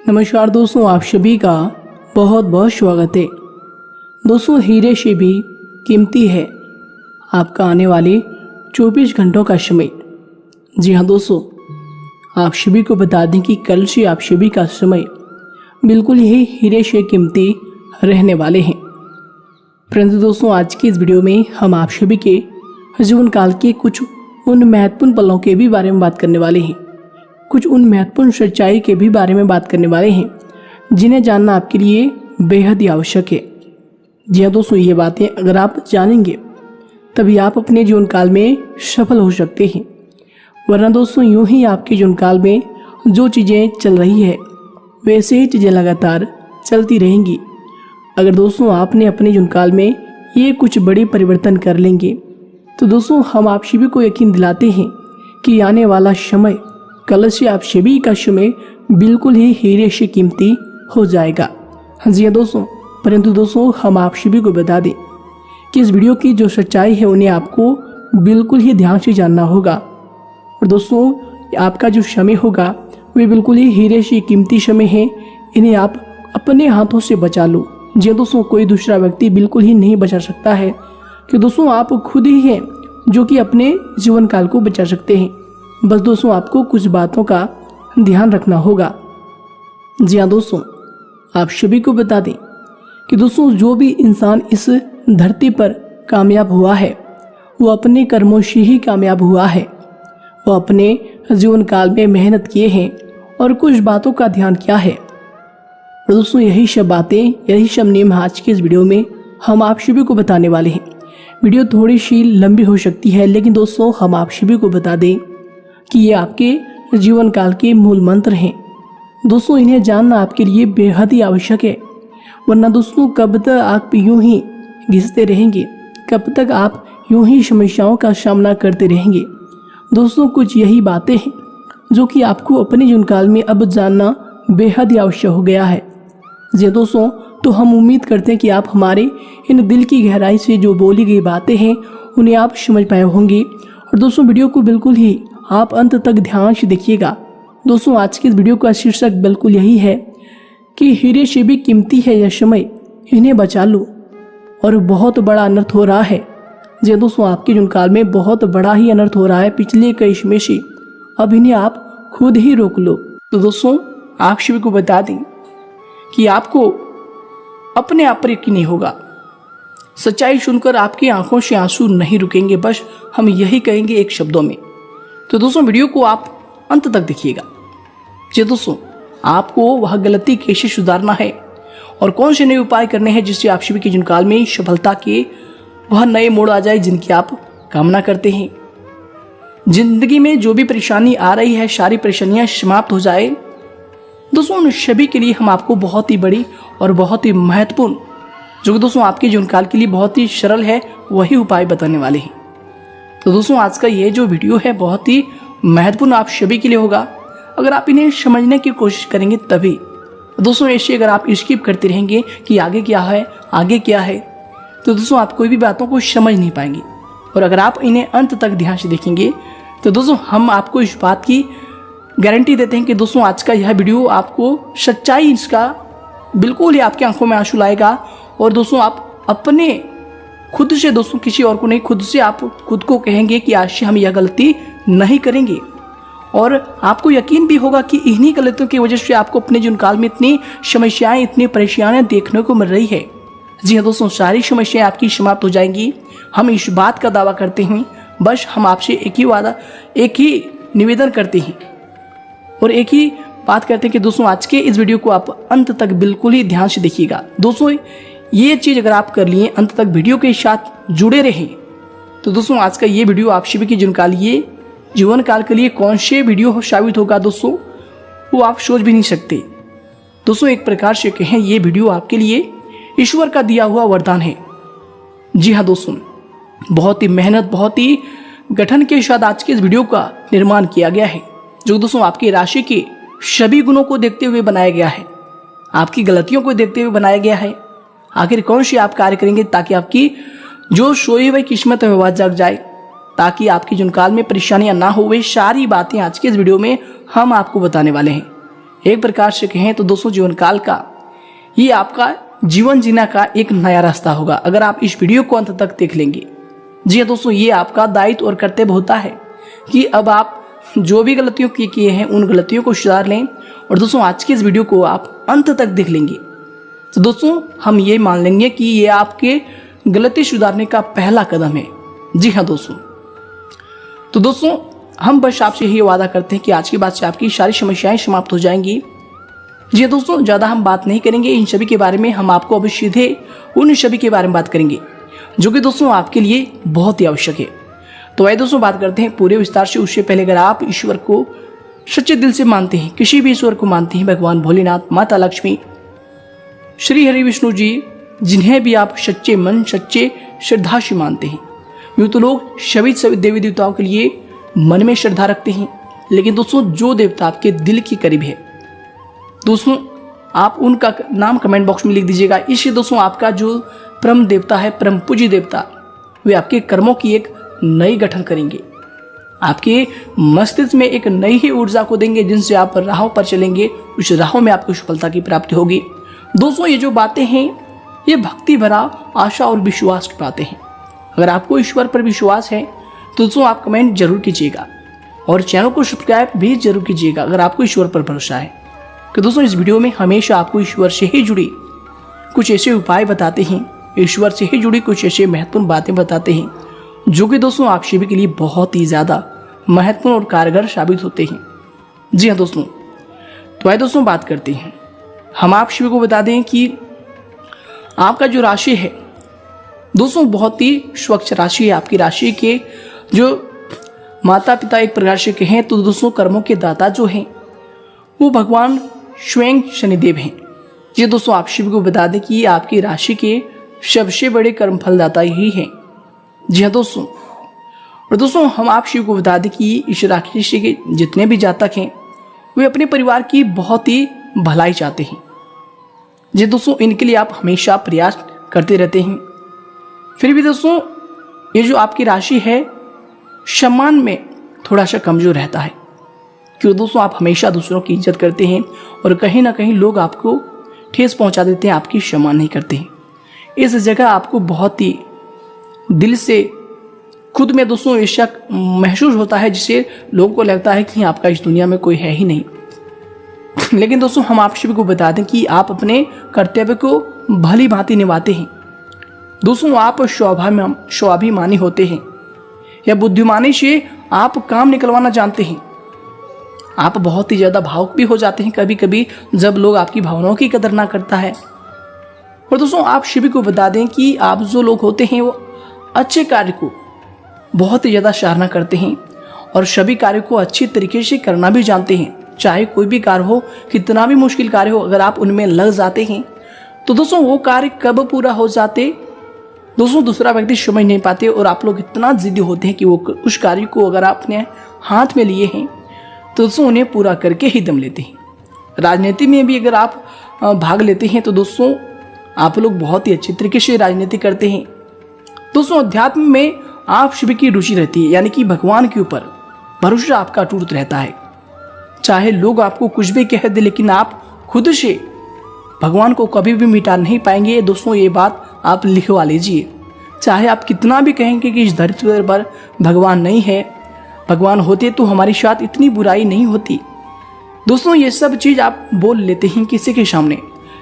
नमस्कार दोस्तों, आप सभी का बहुत बहुत स्वागत है। दोस्तों, हीरे से भी कीमती है आपका आने वाले 24 घंटों का समय। जी हाँ दोस्तों, आप सभी को बता दें कि कल से आप सभी का समय बिल्कुल ही हीरे से कीमती रहने वाले हैं। परंतु दोस्तों, आज की इस वीडियो में हम आप सभी के जीवन काल के कुछ उन महत्वपूर्ण पलों के भी बारे में बात करने वाले हैं, कुछ उन महत्वपूर्ण सच्चाई के भी बारे में बात करने वाले हैं जिन्हें जानना आपके लिए बेहद ही आवश्यक है। जी हाँ दोस्तों, ये बातें अगर आप जानेंगे तभी आप अपने जीवन काल में सफल हो सकते हैं, वरना दोस्तों यूं ही आपके जीवन काल में जो चीज़ें चल रही है वैसे ही चीज़ें लगातार चलती रहेंगी। अगर दोस्तों आपने अपने जीवन काल में ये कुछ बड़े परिवर्तन कर लेंगे तो दोस्तों हम आप सभी को यकीन दिलाते हैं कि आने वाला समय, कल से आप सभी का समय बिल्कुल ही हीरे से कीमती हो जाएगा। हाँ जी हाँ दोस्तों, परंतु दोस्तों हम आप सभी को बता दें कि इस वीडियो की जो सच्चाई है उन्हें आपको बिल्कुल ही ध्यान से जानना होगा। और दोस्तों आपका जो समय होगा वे बिल्कुल ही हीरे से कीमती समय है, इन्हें आप अपने हाथों से बचा लो। जी दोस्तों, कोई दूसरा व्यक्ति बिल्कुल ही नहीं बचा सकता है कि दोस्तों आप खुद ही हैं जो कि अपने जीवन काल को बचा सकते हैं। बस दोस्तों आपको कुछ बातों का ध्यान रखना होगा। जी हाँ दोस्तों, आप सभी को बता दें कि दोस्तों जो भी इंसान इस धरती पर कामयाब हुआ है वो अपने कर्मों से ही कामयाब हुआ है। वो अपने जीवन काल में मेहनत किए हैं और कुछ बातों का ध्यान किया है। और दोस्तों यही सब बातें, यही सब नियम आज की इस वीडियो में हम आप सभी को बताने वाले हैं। वीडियो थोड़ी सी लंबी हो सकती है, लेकिन दोस्तों हम आप सभी को बता दें कि ये आपके जीवन काल के मूल मंत्र हैं। दोस्तों इन्हें जानना आपके लिए बेहद ही आवश्यक है, वरना दोस्तों कब तक आप यूं ही घिसते रहेंगे, कब तक आप यूं ही समस्याओं का सामना करते रहेंगे। दोस्तों कुछ यही बातें हैं जो कि आपको अपने जीवन काल में अब जानना बेहद ही आवश्यक हो गया है। जी दोस्तों, तो हम उम्मीद करते हैं कि आप हमारे इन दिल की गहराई से जो बोली गई बातें हैं उन्हें आप समझ पाए होंगे। और दोस्तों वीडियो को बिल्कुल ही आप अंत तक ध्यान से देखिएगा। दोस्तों आज की इस वीडियो का शीर्षक बिल्कुल यही है कि हीरे से भी कीमती है यह समय, इन्हें बचा लो। और बहुत बड़ा अनर्थ हो रहा है। जी दोस्तों, आपके जीवन काल में बहुत बड़ा ही अनर्थ हो रहा है पिछले कई समय से। अब इन्हें आप खुद ही रोक लो। तो दोस्तों आप सभी को बता दें कि आपको अपने आप पर यकीन नहीं होगा। सच्चाई सुनकर आपकी आंखों से आंसू नहीं रुकेंगे, बस हम यही कहेंगे एक शब्दों में। तो दोस्तों वीडियो को आप अंत तक देखिएगा। जी दोस्तों, आपको वह गलती कैसे सुधारना है और कौन से नए उपाय करने हैं जिससे आप सभी के जीवन काल में सफलता के वह नए मोड़ आ जाए जिनकी आप कामना करते हैं। जिंदगी में जो भी परेशानी आ रही है, सारी परेशानियां समाप्त हो जाए। दोस्तों उन सभी के लिए हम आपको बहुत ही बड़ी और बहुत ही महत्वपूर्ण, जो कि दोस्तों आपके जीवन काल के लिए बहुत ही सरल है, वही उपाय बताने वाले हैं। तो दोस्तों आज का ये जो वीडियो है बहुत ही महत्वपूर्ण आप सभी के लिए होगा। अगर आप इन्हें समझने की कोशिश करेंगे तभी। दोस्तों ऐसे अगर आप स्किप करते रहेंगे कि आगे क्या है आगे क्या है, तो दोस्तों आप कोई भी बातों को समझ नहीं पाएंगे। और अगर आप इन्हें अंत तक ध्यान से देखेंगे तो दोस्तों हम आपको इस बात की गारंटी देते हैं कि दोस्तों आज का यह वीडियो आपको सच्चाई इसका बिल्कुल ही आपकी आंखों में आंसू लाएगा। और दोस्तों आप अपने खुद से, दोस्तों किसी और को नहीं, खुद से आप खुद को कहेंगे कि आज से हम यह गलती नहीं करेंगे। और आपको यकीन भी होगा कि इन्हीं गलतियों की वजह से आपको अपने जीवन काल में इतनी समस्याएं, इतनी परेशानियां देखने को मिल रही है। जी हाँ दोस्तों, सारी समस्याएं आपकी समाप्त हो जाएंगी, हम इस बात का दावा करते हैं। बस हम आपसे एक ही निवेदन करते हैं और एक ही बात करते हैं कि दोस्तों आज के इस वीडियो को आप अंत तक बिल्कुल ही ध्यान से देखिएगा। दोस्तों ये चीज़ अगर आप कर लिए, अंत तक वीडियो के साथ जुड़े रहें, तो दोस्तों आज का ये वीडियो आप सभी के जीवन काल के लिए कौन से वीडियो साबित होगा दोस्तों, वो आप सोच भी नहीं सकते। दोस्तों एक प्रकार से कहें ये वीडियो आपके लिए ईश्वर का दिया हुआ वरदान है। जी हाँ दोस्तों, बहुत ही मेहनत, बहुत ही गठन के साथ आज के इस वीडियो का निर्माण किया गया है, जो दोस्तों आपकी राशि के सभी गुणों को देखते हुए बनाया गया है, आपकी गलतियों को देखते हुए बनाया गया है। आखिर कौन से आप कार्य करेंगे ताकि आपकी जो सोई हुई किस्मत है वह जग जाए, ताकि आपके जीवन काल में परेशानियां ना हो। वे सारी बातें आज के इस वीडियो में हम आपको बताने वाले हैं। एक प्रकार से कहें तो दोस्तों जीवन काल का ये आपका जीवन जीना का एक नया रास्ता होगा अगर आप इस वीडियो को अंत तक देख लेंगे। जी हाँ दोस्तों, ये आपका दायित्व और कर्तव्य होता है कि अब आप जो भी गलतियों किए हैं उन गलतियों को सुधार लें। और दोस्तों आज की इस वीडियो को आप अंत तक देख लेंगे तो दोस्तों हम ये मान लेंगे कि ये आपके गलती सुधारने का पहला कदम है। जी हाँ दोस्तों, तो दोस्तों हम बस आपसे यही वादा करते हैं कि आज के बाद से आपकी सारी समस्याएं समाप्त हो जाएंगी। जी हाँ दोस्तों, ज़्यादा हम बात नहीं करेंगे इन सभी के बारे में, हम आपको अभी सीधे उन सभी के बारे में बात करेंगे जो कि दोस्तों आपके लिए बहुत ही आवश्यक है। तो आइए दोस्तों बात करते हैं पूरे विस्तार से। उससे पहले अगर आप ईश्वर को सच्चे दिल से मानते हैं, किसी भी ईश्वर को मानते हैं, भगवान भोलेनाथ, माता लक्ष्मी, श्री हरि विष्णु जी, जिन्हें भी आप सच्चे मन सच्चे श्रद्धा से मानते हैं। यूँ तो लोग सभी देवी देवताओं के लिए मन में श्रद्धा रखते हैं, लेकिन दोस्तों जो देवता आपके दिल के करीब है दोस्तों आप उनका नाम कमेंट बॉक्स में लिख दीजिएगा। इससे दोस्तों आपका जो परम देवता है, परम पूज्य देवता, वे आपके कर्मों की एक नई गठन करेंगे, आपके मस्तिष्क में एक नई ही ऊर्जा को देंगे जिनसे आप राहों पर चलेंगे, उस राहों में आपको सफलता की प्राप्ति होगी। दोस्तों ये जो बातें हैं ये भक्ति भरा आशा और विश्वास की बातें हैं। अगर आपको ईश्वर पर विश्वास है तो दोस्तों आप कमेंट जरूर कीजिएगा और चैनल को सब्सक्राइब भी जरूर कीजिएगा अगर आपको ईश्वर पर भरोसा है। तो दोस्तों इस वीडियो में हमेशा आपको ईश्वर से ही जुड़ी कुछ ऐसे उपाय बताते हैं, ईश्वर से ही जुड़ी कुछ ऐसे महत्वपूर्ण बातें बताते हैं जो कि दोस्तों आप सभी के लिए बहुत ही ज़्यादा महत्वपूर्ण और कारगर साबित होते हैं। जी हाँ दोस्तों, तो आइए दोस्तों बात करते हैं। हम आप सभी को बता दें कि आपका जो राशि है दोस्तों बहुत ही स्वच्छ राशि है। आपकी राशि के जो माता पिता एक प्रकार से कहें तो दोस्तों कर्मों के दाता जो हैं वो भगवान स्वयं शनिदेव हैं। ये दोस्तों आप सभी को बता दें कि आपकी राशि के सबसे बड़े कर्म फलदाता यही हैं। जी हाँ दोस्तों, और दोस्तों हम आप सभी को बता दें कि इस राशि के जितने भी जातक हैं वे अपने परिवार की बहुत ही भलाई चाहते हैं। जी दोस्तों, इनके लिए आप हमेशा प्रयास करते रहते हैं। फिर भी दोस्तों ये जो आपकी राशि है सम्मान में थोड़ा सा कमजोर रहता है, क्योंकि दोस्तों आप हमेशा दूसरों की इज्जत करते हैं और कहीं ना कहीं लोग आपको ठेस पहुंचा देते हैं, आपकी सम्मान नहीं करते हैं। इस जगह आपको बहुत ही दिल से खुद में दोस्तों ये शक महसूस होता है जिससे लोगों को लगता है कि आपका इस दुनिया में कोई है ही नहीं। लेकिन दोस्तों हम आप सभी को बता दें कि आप अपने कर्तव्य को भली भांति निभाते हैं। दोस्तों आप स्वाभिमानी होते हैं या बुद्धिमानी से आप काम निकलवाना जानते हैं। आप बहुत ही ज़्यादा भावुक भी हो जाते हैं कभी कभी जब लोग आपकी भावनाओं की कदर ना करता है। और दोस्तों आप सभी को बता दें कि आप जो लोग होते हैं वो अच्छे कार्य को बहुत ही ज़्यादा सराहना करते हैं और सभी कार्य को अच्छी तरीके से करना भी जानते हैं। चाहे कोई भी कार्य हो, कितना भी मुश्किल कार्य हो, अगर आप उनमें लग जाते हैं तो दोस्तों वो कार्य कब पूरा हो जाते दोस्तों दूसरा व्यक्ति समझ नहीं पाते और आप लोग इतना जिद्दी होते हैं कि वो उस कार्य को अगर आप अपने हाथ में लिए हैं तो दोस्तों उन्हें पूरा करके ही दम लेते हैं। राजनीति में भी अगर आप भाग लेते हैं तो दोस्तों आप लोग बहुत ही अच्छे तरीके से राजनीति करते हैं। दोस्तों अध्यात्म में आप सभी की रुचि रहती है, यानी कि भगवान के ऊपर भरोसा आपका अटूट रहता है। चाहे लोग आपको कुछ भी कह दे लेकिन आप खुद से भगवान को कभी भी मिटा नहीं पाएंगे। दोस्तों ये बात आप लिखवा लीजिए। चाहे आप कितना भी कहेंगे कि इस धरती पर भगवान नहीं है, भगवान होते तो हमारे साथ इतनी बुराई नहीं होती। दोस्तों ये सब चीज़ आप बोल लेते हैं किसी के सामने,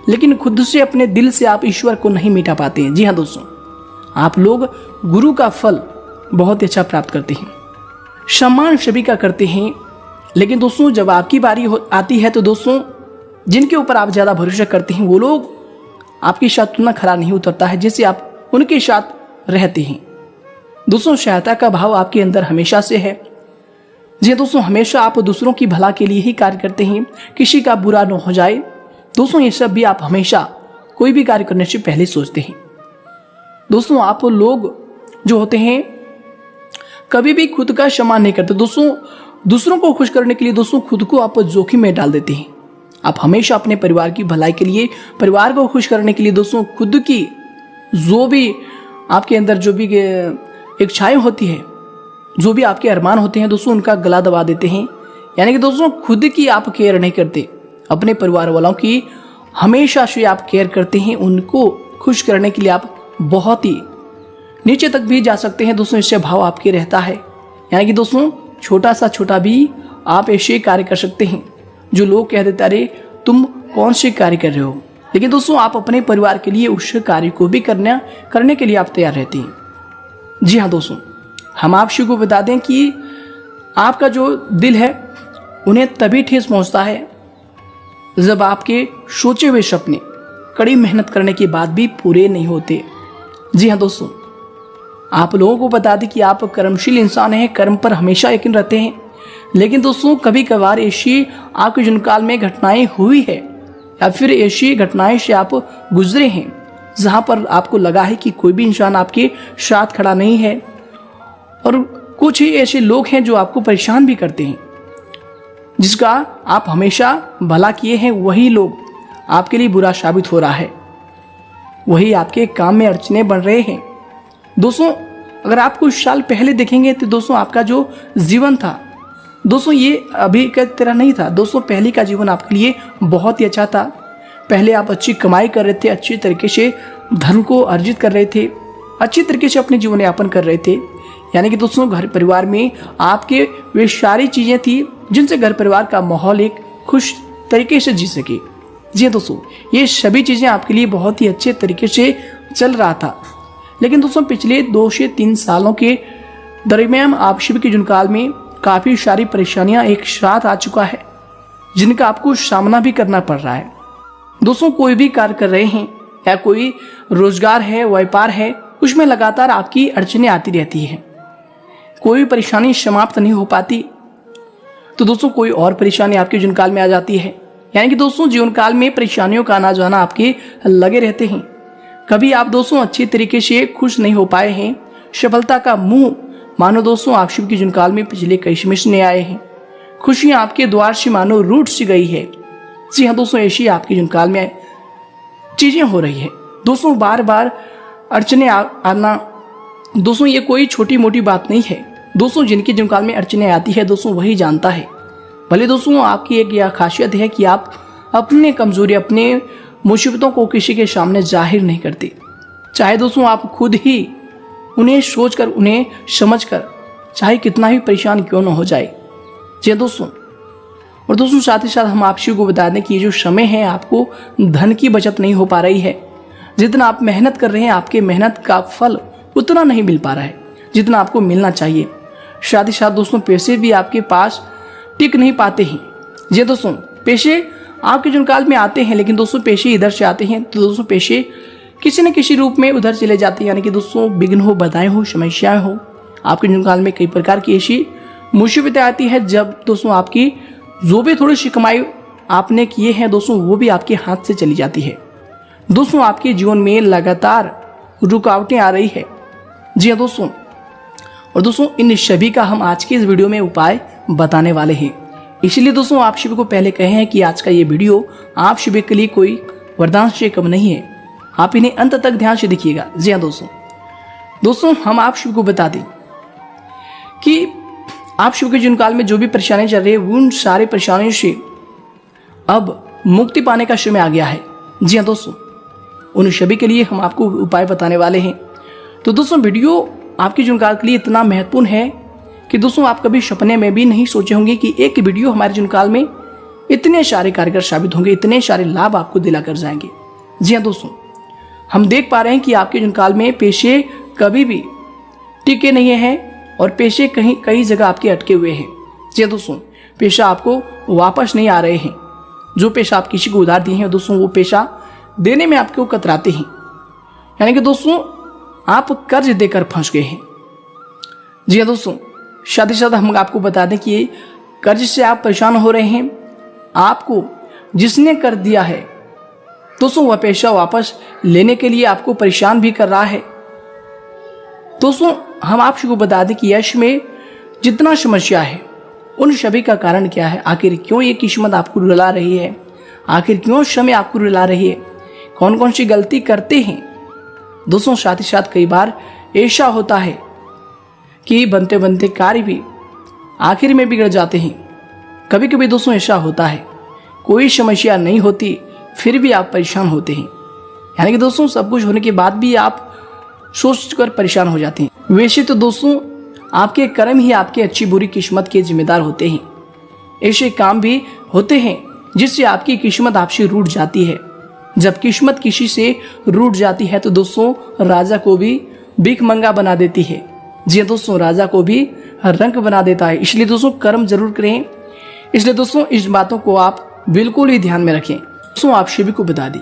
लेकिन खुद से अपने दिल से आप ईश्वर को नहीं मिटा पाते हैं। जी हाँ दोस्तों, आप लोग गुरु का फल बहुत ही अच्छा प्राप्त करते हैं, सम्मान सभी का करते हैं। लेकिन दोस्तों जब आपकी बारी आती है तो दोस्तों जिनके ऊपर आप ज़्यादा भरोसा करते हैं वो लोग आपके साथ उतना खरा नहीं उतरता है जिससे आप उनके साथ रहते हैं। दोस्तों सहायता का भाव आपके अंदर हमेशा से है। जी दोस्तों, हमेशा आप दूसरों की भला के लिए ही कार्य करते हैं, किसी का बुरा न हो जाए। दोस्तों ये सब भी आप हमेशा कोई भी कार्य करने से पहले सोचते हैं। दोस्तों आप लोग जो होते हैं कभी भी खुद का सम्मान नहीं करते। दोस्तों दूसरों को खुश करने के लिए दोस्तों खुद को आप जोखिम में डाल देते हैं। आप हमेशा अपने परिवार की भलाई के लिए, परिवार को खुश करने के लिए दोस्तों खुद की जो भी आपके अंदर जो भी इच्छाएं होती है, जो भी आपके अरमान होते हैं दोस्तों उनका गला दबा देते हैं। यानी कि दोस्तों खुद की आप केयर नहीं करते, अपने परिवार वालों की हमेशा से आप केयर करते हैं, उनको खुश करने के लिए आप बहुत ही नीचे तक भी जा सकते हैं दोस्तों, इससे भाव आपके रहता है। यानी कि दोस्तों छोटा सा छोटा भी आप ऐसे कार्य कर सकते हैं जो लोग कह देते अरे तुम कौन से कार्य कर रहे हो, लेकिन दोस्तों आप अपने परिवार के लिए उस कार्य को भी करने के लिए आप तैयार रहते हैं। जी हाँ दोस्तों, हम आप को बता दें कि आपका जो दिल है उन्हें तभी ठेस पहुंचता है जब आपके सोचे हुए सपने कड़ी मेहनत करने के बाद भी पूरे नहीं होते। जी हाँ दोस्तों, आप लोगों को बता दें कि आप कर्मशील इंसान हैं, कर्म पर हमेशा यकीन रखते हैं, लेकिन दोस्तों कभी कभार ऐसी आपके जीवनकाल में घटनाएं हुई है या फिर ऐसी घटनाएं से आप गुजरे हैं जहां पर आपको लगा है कि कोई भी इंसान आपके साथ खड़ा नहीं है, और कुछ ही ऐसे लोग हैं जो आपको परेशान भी करते हैं। जिसका आप हमेशा भला किए हैं वही लोग आपके लिए बुरा साबित हो रहा है, वही आपके काम में अड़चने बन रहे हैं। दोस्तों अगर आप कुछ साल पहले देखेंगे तो दोस्तों आपका जो जीवन था दोस्तों ये अभी का तरह नहीं था। दोस्तों पहले का जीवन आपके लिए बहुत ही अच्छा था। पहले आप अच्छी कमाई कर रहे थे, अच्छी तरीके से धन को अर्जित कर रहे थे, अच्छी तरीके से अपने जीवन यापन कर रहे थे। यानी कि दोस्तों घर परिवार में आपके वे सारी चीज़ें थी जिनसे घर परिवार का माहौल एक खुश तरीके से जी सके। जी दोस्तों ये सभी चीज़ें आपके लिए बहुत ही अच्छे तरीके से चल रहा था, लेकिन दोस्तों पिछले 2 से 3 सालों के दरमियान आप शिव के जुनकाल में काफ़ी सारी परेशानियां एक साथ आ चुका है जिनका आपको सामना भी करना पड़ रहा है। दोस्तों कोई भी कार्य कर रहे हैं या कोई रोजगार है, व्यापार है, उसमें लगातार आपकी अड़चनें आती रहती हैं, कोई परेशानी समाप्त नहीं हो पाती, तो दोस्तों कोई और परेशानी आपके जीवनकाल में आ जाती है। यानी कि दोस्तों जीवनकाल में परेशानियों का आना जाना आपके लगे रहते हैं। कभी आप दोस्तों अच्छी तरीके से खुश नहीं हो पाए हैं, सफलता का मुंह मानो दोस्तों आप शिव के जीवनकाल में पिछले कई समय से नहीं आए हैं, खुशियां आपके द्वार से मानो रूठ सी गई है। जी हाँ दोस्तों ऐसी आपके जीवनकाल में चीजें हो रही है। दोस्तों बार बार अड़चने आना दोस्तों ये कोई छोटी मोटी बात नहीं है। दोस्तों जिनके जीवनकाल में अड़चने आती है दोस्तों वही जानता है। भले दोस्तों आपकी एक यह खासियत है कि आप अपने कमजोरी, अपने मुसीबतों को किसी के सामने जाहिर नहीं करते, चाहे दोस्तों आप खुद ही उन्हें सोचकर, उन्हें समझकर, चाहे कितना ही परेशान क्यों न हो जाए। जी दोस्तों, और दोस्तों साथ ही साथ हम आप को बता दें कि ये जो समय है आपको धन की बचत नहीं हो पा रही है। जितना आप मेहनत कर रहे हैं आपके मेहनत का फल उतना नहीं मिल पा रहा है जितना आपको मिलना चाहिए। साथ ही साथ दोस्तों पैसे भी आपके पास टिक नहीं पाते हैं। जी दोस्तों पैसे आपके जीवनकाल में आते हैं, लेकिन दोस्तों पैसे इधर से आते हैं तो दोस्तों पैसे किसी न किसी रूप में उधर चले जाते हैं। यानी कि दोस्तों विघ्न हो, बाधाएं हो, समस्याएं हो, आपके जीवनकाल में कई प्रकार की ऐसी मुसीबतें आती है जब दोस्तों आपकी जो भी थोड़ी सी कमाई आपने किए हैं दोस्तों वो भी आपके हाथ से चली जाती है। दोस्तों आपके जीवन में लगातार रुकावटें आ रही है। जी हाँ दोस्तों, और दोस्तों इन सभी का हम आज के इस वीडियो में उपाय बताने वाले हैं। इसलिए दोस्तों आप सभी को पहले कहे हैं कि आज का ये वीडियो आप सभी के लिए कोई वरदान से कम नहीं है, आप इन्हें अंत तक ध्यान से देखिएगा। जी हाँ दोस्तों हम आप सभी को बता दें कि आप सभी के जीवनकाल में जो भी परेशानी चल रही है उन सारी परेशानियों से अब मुक्ति पाने का समय आ गया है। जी हाँ दोस्तों, उन सभी के लिए हम आपको उपाय बताने वाले हैं। तो दोस्तों वीडियो आपके जीवनकाल के लिए इतना महत्वपूर्ण है कि दोस्तों आप कभी सपने में भी नहीं सोचे होंगे कि एक वीडियो हमारे जीवनकाल में इतने सारे कारगर साबित होंगे, इतने सारे लाभ आपको दिला कर जाएंगे। जी हाँ दोस्तों, हम देख पा रहे हैं कि आपके जीवनकाल में पैसे कभी भी टिके नहीं हैं और पैसे कई जगह आपके अटके हुए हैं। जी दोस्तों पैसा आपको वापस नहीं आ रहे हैं। जो पैसा आप किसी को उधार दिए हैं दोस्तों वो पैसा देने में आपको कतराते हैं। यानी कि दोस्तों आप कर्ज देकर फंस गए हैं। जी हाँ दोस्तों, साथ ही साथ हम आपको बता दें कि कर्ज से आप परेशान हो रहे हैं, आपको जिसने कर दिया है दोस्तों वह पैसा वापस लेने के लिए आपको परेशान भी कर रहा है। दोस्तों हम आपको बता दें कि यश में जितना समस्या है उन सभी का कारण क्या है, आखिर क्यों ये किस्मत आपको रुला रही है, आखिर क्यों समय आपको रुला रही है, कौन कौन सी गलती करते हैं। दोस्तों साथ ही साथ कई बार ऐसा होता है कि बनते बनते कार्य भी आखिर में बिगड़ जाते हैं। कभी कभी दोस्तों ऐसा होता है कोई समस्या नहीं होती फिर भी आप परेशान होते हैं। यानी कि दोस्तों सब कुछ होने के बाद भी आप सोच कर परेशान हो जाते हैं। वैसे तो दोस्तों आपके कर्म ही आपकी अच्छी बुरी किस्मत के जिम्मेदार होते हैं। ऐसे काम भी होते हैं जिससे आपकी किस्मत आपसे रूठ जाती है। जब किस्मत किसी से रूठ जाती है तो दोस्तों राजा को भी भिखमंगा बना देती है। जी दोस्तों राजा को भी रंक बना देता है। इसलिए दोस्तों कर्म जरूर करें। इसलिए दोस्तों इस बातों को आप बिल्कुल ही ध्यान में रखें। दोस्तों आप सभी को बता दी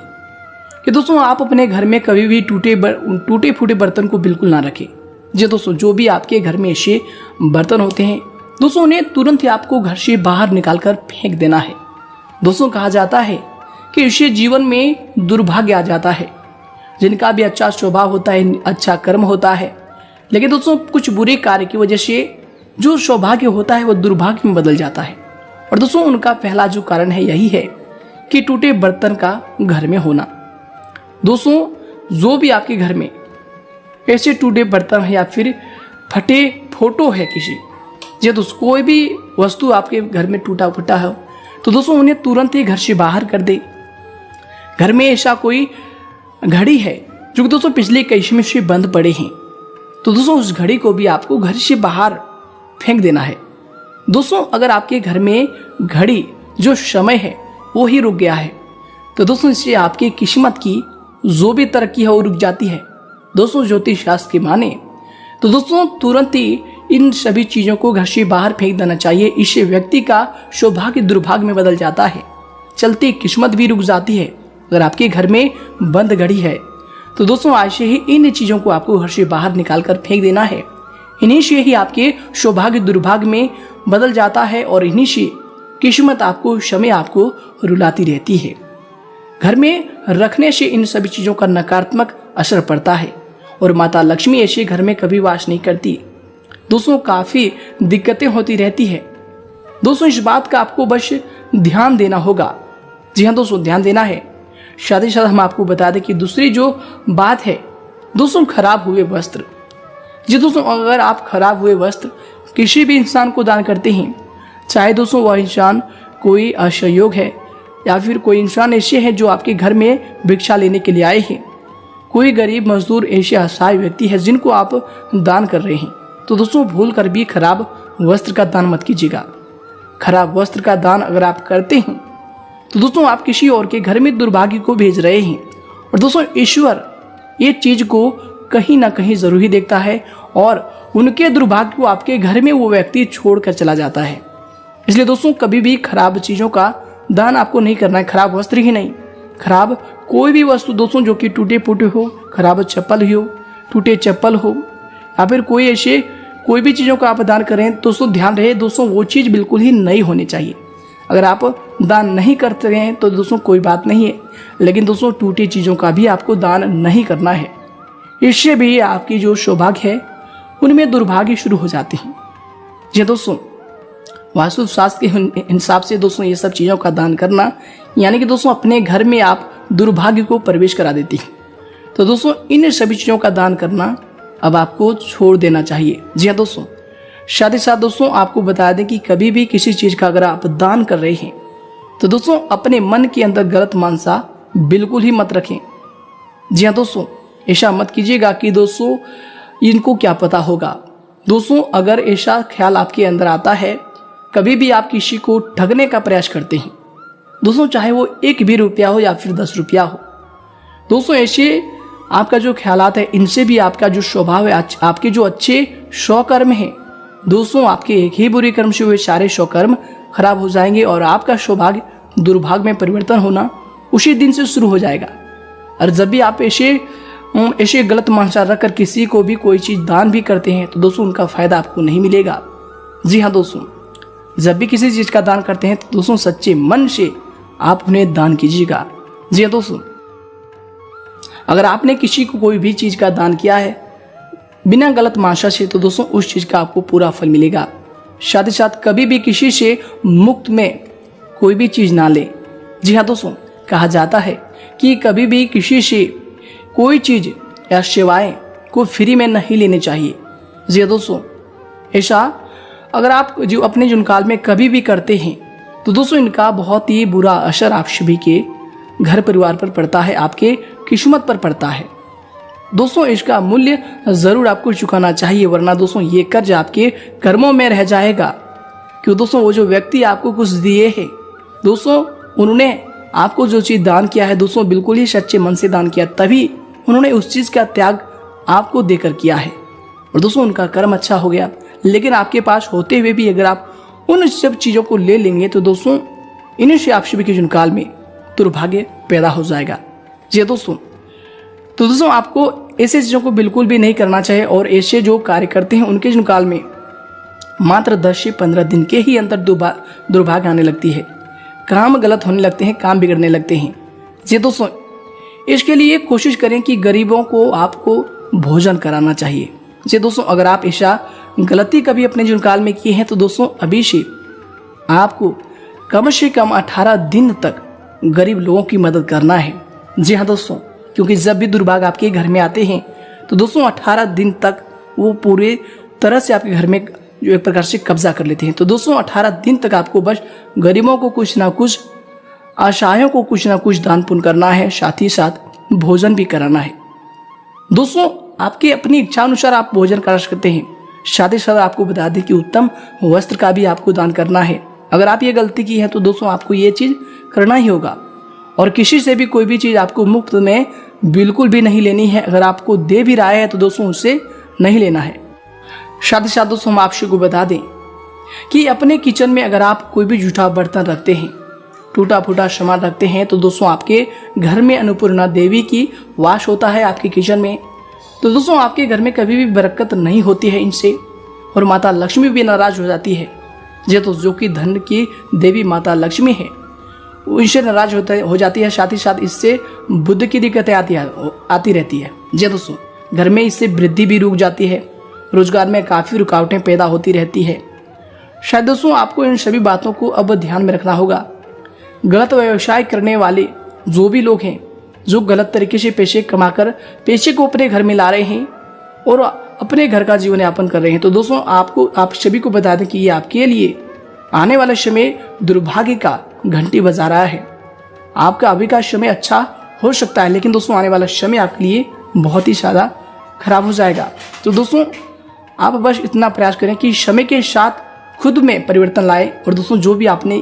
कि दोस्तों आप अपने घर में कभी भी टूटे फूटे बर्तन को बिल्कुल ना रखें। जी दोस्तों जो भी आपके घर में ऐसे बर्तन होते हैं दोस्तों उन्हें तुरंत ही आपको घर से बाहर निकालकर फेंक देना है। दोस्तों कहा जाता है कि इससे जीवन में दुर्भाग्य आ जाता है। जिनका भी अच्छा स्वभाव होता है, अच्छा कर्म होता है, लेकिन दोस्तों कुछ बुरे कार्य की वजह से जो सौभाग्य होता है वो दुर्भाग्य में बदल जाता है। और दोस्तों उनका पहला जो कारण है यही है कि टूटे बर्तन का घर में होना। दोस्तों जो भी आपके घर में ऐसे टूटे बर्तन है या फिर फटे फोटो है किसी, या दोस्तों कोई भी वस्तु आपके घर में टूटा फटा है तो दोस्तों उन्हें तुरंत ही घर से बाहर कर दे। घर में ऐसा कोई घड़ी है जो दोस्तों पिछले कई समय से बंद पड़े हैं तो दोस्तों उस घड़ी को भी आपको घर से बाहर फेंक देना है। दोस्तों अगर आपके घर में घड़ी जो समय है वो ही रुक गया है तो दोस्तों इससे आपकी किस्मत की जो भी तरक्की है वो रुक जाती है। दोस्तों ज्योतिष शास्त्र के माने तो दोस्तों तुरंत ही इन सभी चीजों को घर से बाहर फेंक देना चाहिए। इससे व्यक्ति का सौभाग्य दुर्भाग्य में बदल जाता है, चलती किस्मत भी रुक जाती है। अगर आपके घर में बंद घड़ी है तो दोस्तों आज से ही इन चीजों को आपको घर से बाहर निकाल कर फेंक देना है। इन्हीं से ही आपके सौभाग्य दुर्भाग्य में बदल जाता है और इन्हीं से किस्मत आपको समय आपको रुलाती रहती है। घर में रखने से इन सभी चीजों का नकारात्मक असर पड़ता है और माता लक्ष्मी ऐसे घर में कभी वास नहीं करती। दोस्तों काफी दिक्कतें होती रहती है। दोस्तों इस बात का आपको बस ध्यान देना होगा। जी हाँ दोस्तों ध्यान देना है। साथ ही साथ हम आपको बता दें कि दूसरी जो बात है दोस्तों खराब हुए वस्त्र। जी दोस्तों अगर आप खराब हुए वस्त्र किसी भी इंसान को दान करते हैं, चाहे दोस्तों वह इंसान कोई असहयोग है या फिर कोई इंसान ऐसे है जो आपके घर में भिक्षा लेने के लिए आए हैं, कोई गरीब मजदूर ऐसे असहाय व्यक्ति है जिनको आप दान कर रहे हैं, तो दोस्तों भूल कर भी खराब वस्त्र का दान मत कीजिएगा। खराब वस्त्र का दान अगर आप करते हैं तो दोस्तों आप किसी और के घर में दुर्भाग्य को भेज रहे हैं। और दोस्तों ईश्वर ये चीज को कहीं ना कहीं जरूर ही देखता है और उनके दुर्भाग्य को आपके घर में वो व्यक्ति छोड़कर चला जाता है। इसलिए दोस्तों कभी भी खराब चीजों का दान आपको नहीं करना है। खराब वस्त्र ही नहीं, खराब कोई भी वस्तु दोस्तों जो कि टूटे फूटे हो, खराब चप्पल ही हो, टूटे चप्पल हो या फिर कोई ऐसे कोई भी चीज़ों का आप दान करें दोस्तों ध्यान रहे दोस्तों वो चीज़ बिल्कुल ही नई होनी चाहिए। अगर आप दान नहीं करते हैं तो दोस्तों कोई बात नहीं है, लेकिन दोस्तों टूटी चीज़ों का भी आपको दान नहीं करना है। इससे भी आपकी जो सौभाग्य है उनमें दुर्भाग्य शुरू हो जाते हैं। जी दोस्तों वास्तु शास्त्र के हिसाब से दोस्तों ये सब चीज़ों का दान करना यानी कि दोस्तों अपने घर में आप दुर्भाग्य को प्रवेश करा देती हैं। तो दोस्तों इन सभी चीज़ों का दान करना अब आपको छोड़ देना चाहिए। जी हाँ दोस्तों साथ ही साथ दोस्तों आपको बता दें कि कभी भी किसी चीज़ का अगर आप दान कर रहे हैं तो दोस्तों अपने मन के अंदर गलत मानसा बिल्कुल ही मत रखें। जी हाँ दोस्तों ऐसा मत कीजिएगा कि दोस्तों इनको क्या पता होगा। दोस्तों अगर ऐसा ख्याल आपके अंदर आता है, कभी भी आप किसी को ठगने का प्रयास करते हैं दोस्तों, चाहे वो 1 भी रुपया हो या फिर 10 रुपया हो, दोस्तों ऐसे आपका जो ख्यालात है इनसे भी आपका जो स्वभाव है, आपके जो अच्छे 100 कर्म हैं दोस्तों, आपके एक ही बुरे कर्म से हुए सारे 100 कर्म खराब हो जाएंगे और आपका सौभाग्य दुर्भाग्य में परिवर्तन होना उसी दिन से शुरू हो जाएगा। और जब भी आप ऐसे गलत मानसा रखकर किसी को भी कोई चीज़ दान भी करते हैं तो दोस्तों उनका फायदा आपको नहीं मिलेगा। जी हाँ दोस्तों जब भी किसी चीज़ का दान करते हैं तो दोस्तों सच्चे मन से आप उन्हें दान कीजिएगा। जी हाँ दोस्तों अगर आपने किसी को कोई भी चीज़ का दान किया है बिना गलत मानसा से तो दोस्तों उस चीज़ का आपको पूरा फल मिलेगा। साथ ही साथ कभी भी किसी से मुफ्त में कोई भी चीज़ ना लें। जी हाँ दोस्तों कहा जाता है कि कभी भी किसी से कोई चीज़ या सेवाएं को फ्री में नहीं लेनी चाहिए। जी हाँ दोस्तों ऐसा अगर आप जो अपने जुनकाल में कभी भी करते हैं तो दोस्तों इनका बहुत ही बुरा असर आप सभी के घर परिवार पर पड़ता है, आपके किस्मत पर पड़ता है। दोस्तों इसका मूल्य जरूर आपको चुकाना चाहिए, वरना दोस्तों ये कर्ज आपके कर्मों में रह जाएगा। क्यों दोस्तों, वो जो व्यक्ति आपको कुछ दिए हैं दोस्तों, उन्होंने आपको जो चीज दान किया है दोस्तों, बिल्कुल ही सच्चे मन से दान किया, तभी उन्होंने उस चीज का त्याग आपको देकर किया है और दोस्तों उनका कर्म अच्छा हो गया। लेकिन आपके पास होते हुए भी अगर आप उन सब चीजों को ले लेंगे तो दोस्तों इन्हीं से आप सभी के जीवन काल में दुर्भाग्य पैदा हो जाएगा। जी दोस्तों, तो दोस्तों आपको ऐसे चीजों को बिल्कुल भी नहीं करना चाहिए और ऐसे जो कार्य करते हैं उनके जीवन काल में मात्र 10 से 15 दिन के ही अंदर दुर्भाग्य आने लगती है, काम गलत होने लगते हैं, काम बिगड़ने लगते हैं। जी दोस्तों, इसके लिए कोशिश करें कि गरीबों को आपको भोजन कराना चाहिए। जी दोस्तों, अगर आप ऐसा गलती कभी अपने जीवन काल में किए हैं तो दोस्तों अभी से आपको कम से कम 18 दिन तक गरीब लोगों की मदद करना है। जी हाँ दोस्तों, क्योंकि जब भी दुर्भाग्य आपके घर में आते हैं तो दोस्तों 18 दिन तक वो पूरे तरह से आपके घर में जो एक प्रकार से कब्जा कर लेते हैं। तो दोस्तों 18 दिन तक आपको बस गरीबों को कुछ ना कुछ, असहायों को कुछ ना कुछ दान पुण्य करना है, साथ ही साथ भोजन भी कराना है। दोस्तों आपकी अपनी इच्छा अनुसार आप भोजन करा सकते हैं, साथ ही साथ आपको बता दें कि उत्तम वस्त्र का भी आपको दान करना है। अगर आप ये गलती की है तो दोस्तों आपको ये चीज करना ही होगा और किसी से भी कोई भी चीज आपको मुफ्त में बिल्कुल भी नहीं लेनी है। अगर आपको दे भी रहा है तो दोस्तों उससे नहीं लेना है। साथ ही साथ दोस्तों हम आपसे को बता दें कि अपने किचन में अगर आप कोई भी जूठा बर्तन रखते हैं, टूटा फूटा सामान रखते हैं तो दोस्तों आपके घर में अन्नपूर्णा देवी की वास होता है आपके किचन में। तो दोस्तों आपके घर में कभी भी बरकत नहीं होती है इनसे और माता लक्ष्मी भी नाराज हो जाती है। तो जो कि धन की देवी माता लक्ष्मी है वो इनसे नाराज हो जाती है। साथ ही साथ इससे बुद्ध की दिक्कतें आती रहती है। जी दोस्तों, घर में इससे वृद्धि भी रुक जाती है, रोजगार में काफ़ी रुकावटें पैदा होती रहती है। शायद दोस्तों आपको इन सभी बातों को अब ध्यान में रखना होगा। गलत व्यवसाय करने वाले जो भी लोग हैं, जो गलत तरीके से पैसे कमाकर पैसे को अपने घर में ला रहे हैं और अपने घर का जीवन यापन कर रहे हैं, तो दोस्तों आप सभी को बता दें कि ये आपके लिए आने वाला समय दुर्भाग्य का घंटी बजा रहा है। आपका अभी का समय अच्छा हो सकता है, लेकिन दोस्तों आने वाला समय आपके लिए बहुत ही ज़्यादा खराब हो जाएगा। तो दोस्तों आप बस इतना प्रयास करें कि समय के साथ खुद में परिवर्तन लाए और दोस्तों जो भी आपने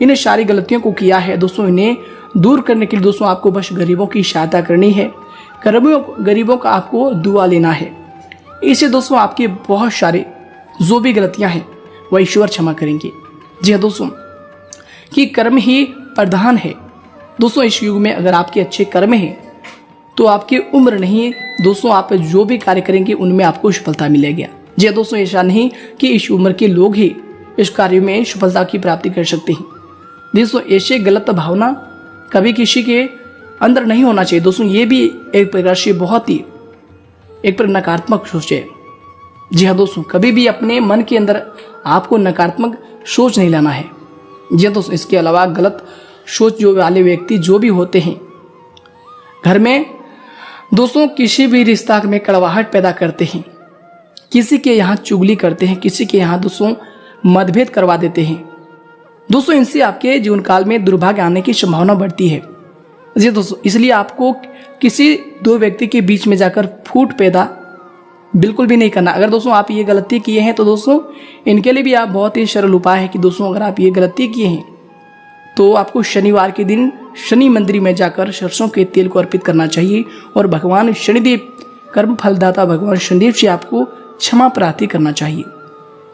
इन सारी गलतियों को किया है दोस्तों इन्हें दूर करने के लिए दोस्तों आपको बस गरीबों की सहायता करनी है, गरीबों का आपको दुआ लेना है। इससे दोस्तों आपके बहुत सारे जो भी गलतियां हैं वह ईश्वर क्षमा करेंगे। जी हाँ दोस्तों, कि कर्म ही प्रधान है। दोस्तों इस युग में अगर आपके अच्छे कर्म हैं तो आपकी उम्र नहीं दोस्तों, आप जो भी कार्य करेंगे उनमें आपको सफलता मिलेगी। जी दोस्तों, ऐसा नहीं कि इस उम्र के लोग ही इस कार्य में सफलता की प्राप्ति कर सकते हैं। दोस्तों ऐसे गलत भावना कभी किसी के अंदर नहीं होना चाहिए। दोस्तों ये भी एक प्रकार से बहुत ही एक नकारात्मक सोच है। जी हाँ दोस्तों, कभी भी अपने मन के अंदर आपको नकारात्मक सोच नहीं लाना है। जी हाँ दोस्तों, इसके अलावा गलत सोच जो वाले व्यक्ति जो भी होते हैं घर में दोस्तों किसी भी रिश्ता में कड़वाहट पैदा करते हैं, किसी के यहाँ चुगली करते हैं, किसी के यहाँ दोस्तों मतभेद करवा देते हैं। दोस्तों इनसे आपके जीवन काल में दुर्भाग्य आने की संभावना बढ़ती है। जी दोस्तों, इसलिए आपको किसी दो व्यक्ति के बीच में जाकर फूट पैदा बिल्कुल भी नहीं करना। अगर दोस्तों आप ये गलती किए हैं तो दोस्तों इनके लिए भी आप बहुत ही सरल उपाय है कि दोस्तों अगर आप ये गलती किए हैं तो आपको शनिवार के दिन शनि मंदिर में जाकर सरसों के तेल को अर्पित करना चाहिए और भगवान शनिदेव कर्म फलदाता भगवान शनिदेव से आपको क्षमा प्रार्थी करना चाहिए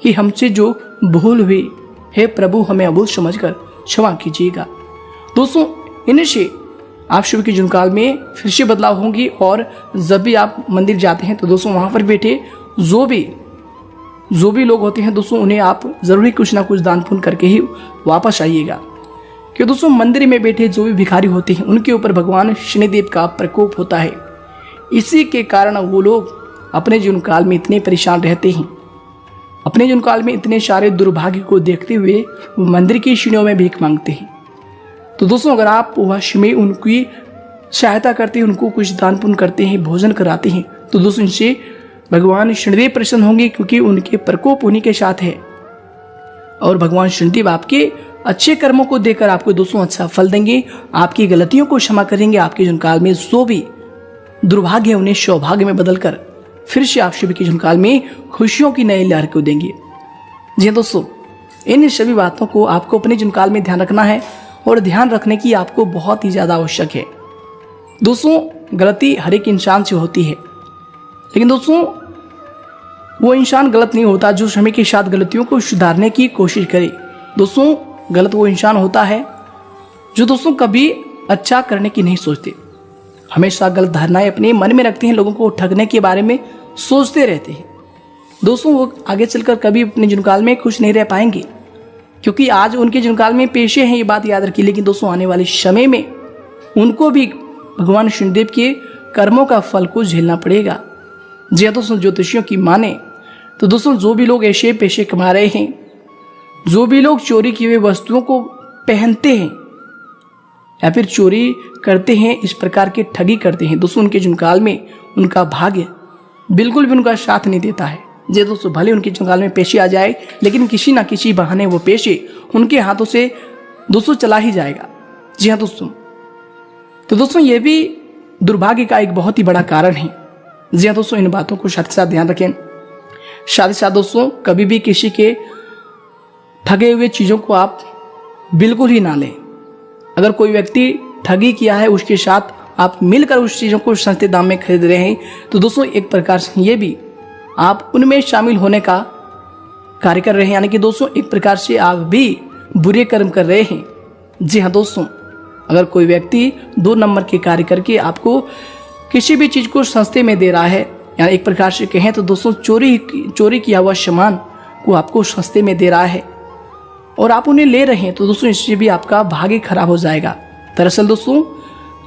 कि हमसे जो भूल हुई है प्रभु हमें अभूल समझकर क्षमा कीजिएगा। दोस्तों इनसे आप सभी के जीवन काल में फिर से बदलाव होंगी और जब भी आप मंदिर जाते हैं तो दोस्तों वहाँ पर बैठे जो भी लोग होते हैं दोस्तों उन्हें आप जरूरी कुछ ना कुछ दान पुण्य करके ही वापस आइएगा। कि दोस्तों मंदिर में बैठे जो भी भिखारी होते हैं उनके ऊपर भगवान शनिदेव का प्रकोप होता है। इसी के कारण वो लोग अपने जीवन काल में इतने परेशान रहते हैं, अपने जीवन काल में इतने सारे दुर्भाग्य को देखते हुए मंदिर की सीढ़ियों में भीख मांगते हैं। तो दोस्तों अगर आप वश में उनकी सहायता करते हैं, उनको कुछ दान पुण्य करते हैं, भोजन कराते हैं तो दोस्तों इनसे भगवान शनिदेव प्रसन्न होंगे, क्योंकि उनके प्रकोप उन्हीं के साथ है और भगवान शनिदेव आपके अच्छे कर्मों को देकर आपको दोस्तों अच्छा फल देंगे, आपकी गलतियों को क्षमा करेंगे, आपके जीवन काल में जो भी दुर्भाग्य है उन्हें सौभाग्य में बदलकर फिर से आप सभी के जीवन काल में खुशियों की नई लहर को देंगे। जी हाँ दोस्तों, इन सभी बातों को आपको अपने जीवन काल में ध्यान रखना है और ध्यान रखने की आपको बहुत ही ज़्यादा आवश्यक है। दोस्तों, गलती हर एक इंसान से होती है, लेकिन दोस्तों वो इंसान गलत नहीं होता जो समय के साथ गलतियों को सुधारने की कोशिश करे। दोस्तों, गलत वो इंसान होता है जो दोस्तों कभी अच्छा करने की नहीं सोचते, हमेशा गलत धारणाएं अपने मन में रखते हैं, लोगों को ठगने के बारे में सोचते रहते हैं। दोस्तों, वो आगे चलकर कभी अपने जीवनकाल में खुश नहीं रह पाएंगे, क्योंकि आज उनके जीवनकाल में पेशे हैं, ये बात याद रखिए। लेकिन दोस्तों आने वाले समय में उनको भी भगवान शनिदेव के कर्मों का फल को झेलना पड़ेगा। जी हाँ दोस्तों, ज्योतिषियों की माने तो दोस्तों जो भी लोग ऐसे पेशे कमा रहे हैं, जो भी लोग चोरी की हुई वस्तुओं को पहनते हैं या फिर चोरी करते हैं, इस प्रकार के ठगी करते हैं, दोस्तों उनके जीवनकाल में उनका भाग्य बिल्कुल भी उनका साथ नहीं देता है। जी दोस्तों, भले उनके जीवनकाल में पेशे आ जाए, लेकिन किसी ना किसी बहाने वो पेशे उनके हाथों से दोस्तों चला ही जाएगा। जी हाँ दोस्तों, तो दोस्तों ये भी दुर्भाग्य का एक बहुत ही बड़ा कारण है। जी हाँ दोस्तों, इन बातों को साथ साथ ध्यान रखें। साथ ही साथ दोस्तों कभी भी किसी के ठगे हुए चीज़ों को आप बिल्कुल ही ना लें। अगर कोई व्यक्ति ठगी किया है, उसके साथ आप मिलकर उस चीज़ों को सस्ते दाम में खरीद रहे हैं, तो दोस्तों एक प्रकार से ये भी आप उनमें शामिल होने का कार्य कर रहे हैं, यानी कि दोस्तों एक प्रकार से आप भी बुरे कर्म कर रहे हैं। जी हाँ दोस्तों, अगर कोई व्यक्ति 2 नंबर के कार्य करके आपको किसी भी चीज़ को सस्ते में दे रहा है, यानी एक प्रकार से कहें तो दोस्तों चोरी किया हुआ सामान को आपको सस्ते में दे रहा है और आप उन्हें ले रहे हैं, तो दोस्तों इससे भी आपका भाग्य खराब हो जाएगा। दरअसल दोस्तों